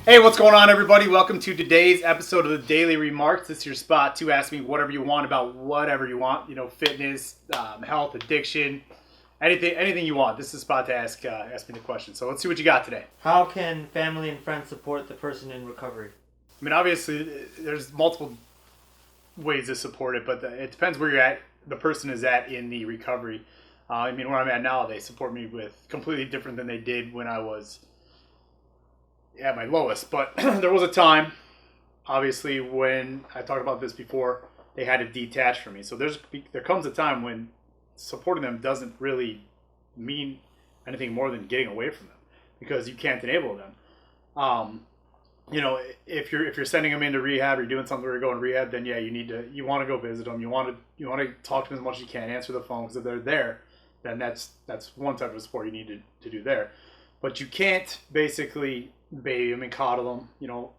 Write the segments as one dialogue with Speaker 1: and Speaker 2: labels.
Speaker 1: Hey, what's going on, everybody? Welcome to today's episode of the Daily Remarks. This is your spot to ask me whatever you want about whatever you want. You know, fitness, health, addiction, anything you want. This is a spot to ask me the question. So let's see what you got today.
Speaker 2: How can family and friends support the person in recovery?
Speaker 1: I mean, obviously, there's multiple ways to support it, but it depends where you're at. The person is at in the recovery. I mean, where I'm at now, they support me with completely different than they did when I was at my lowest. But there was a time, obviously, when I talked about this before, they had to detach from me. So there comes a time when supporting them doesn't really mean anything more than getting away from them, because you can't enable them. You know, if you're sending them into rehab, or you're doing something where you're going to rehab, then yeah, you want to go visit them. You want to talk to them as much as you can, answer the phone, because if they're there, then that's one type of support you need to do there. But you can't basically baby them and coddle them. You know,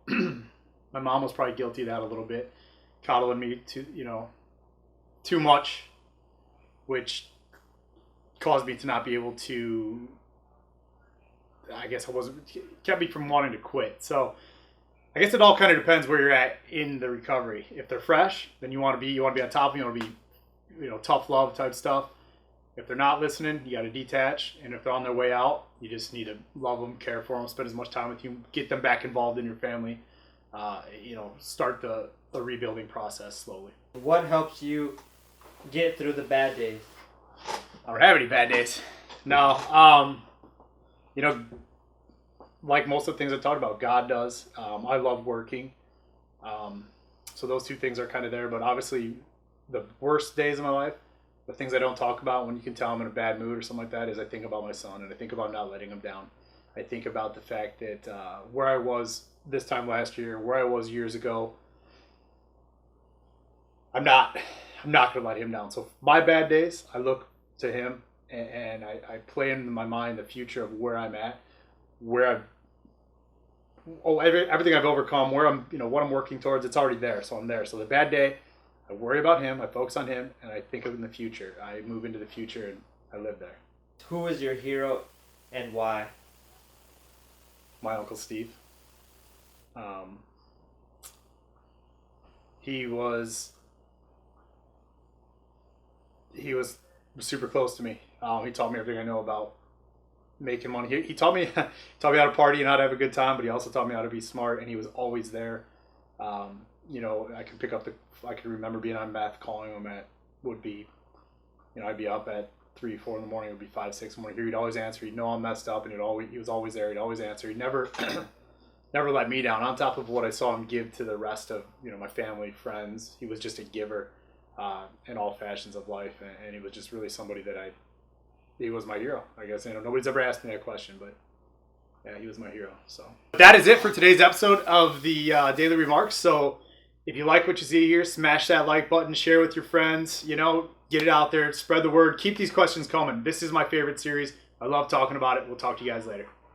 Speaker 1: my mom was probably guilty of that a little bit, coddling me too much, which caused me to not be able to. I guess kept me from wanting to quit. So I guess it all kind of depends where you're at in the recovery. If they're fresh, then you want to be on top of them. You want to be, tough love type stuff. If they're not listening, you got to detach. And if they're on their way out, you just need to love them, care for them, spend as much time with you, get them back involved in your family. Start the rebuilding process slowly.
Speaker 2: What helps you get through the bad days?
Speaker 1: I don't have any bad days. No. Like most of the things I talked about, God does. I love working. So those two things are kind of there. But obviously, the worst days of my life, the things I don't talk about when you can tell I'm in a bad mood or something like that, is I think about my son, and I think about not letting him down. I think about the fact that where I was this time last year, where I was years ago, I'm not going to let him down. So my bad days, I look to him, and I play in my mind the future of where I'm at, everything I've overcome, where I'm, what I'm working towards. It's already there, so I'm there. So the bad day, I worry about him, I focus on him, and I think of in the future. I move into the future, and I live there.
Speaker 2: Who is your hero and why?
Speaker 1: My Uncle Steve. He was super close to me. He taught me everything I know about making money. He taught me how to party and how to have a good time, but he also taught me how to be smart, and he was always there. I could remember being on meth, calling him I'd be up at 3, 4 in the morning. It would be 5, 6 in the morning. He'd always answer. He'd know I'm messed up, and he was always there. He'd always answer. He never let me down. On top of what I saw him give to the rest of, my family, friends, he was just a giver in all fashions of life, and he was just really somebody he was my hero. I guess, nobody's ever asked me that question, but yeah, he was my hero. So that is it for today's episode of the Daily Remarks. So if you like what you see here, smash that like button, share with your friends, get it out there, spread the word, keep these questions coming. This is my favorite series. I love talking about it. We'll talk to you guys later.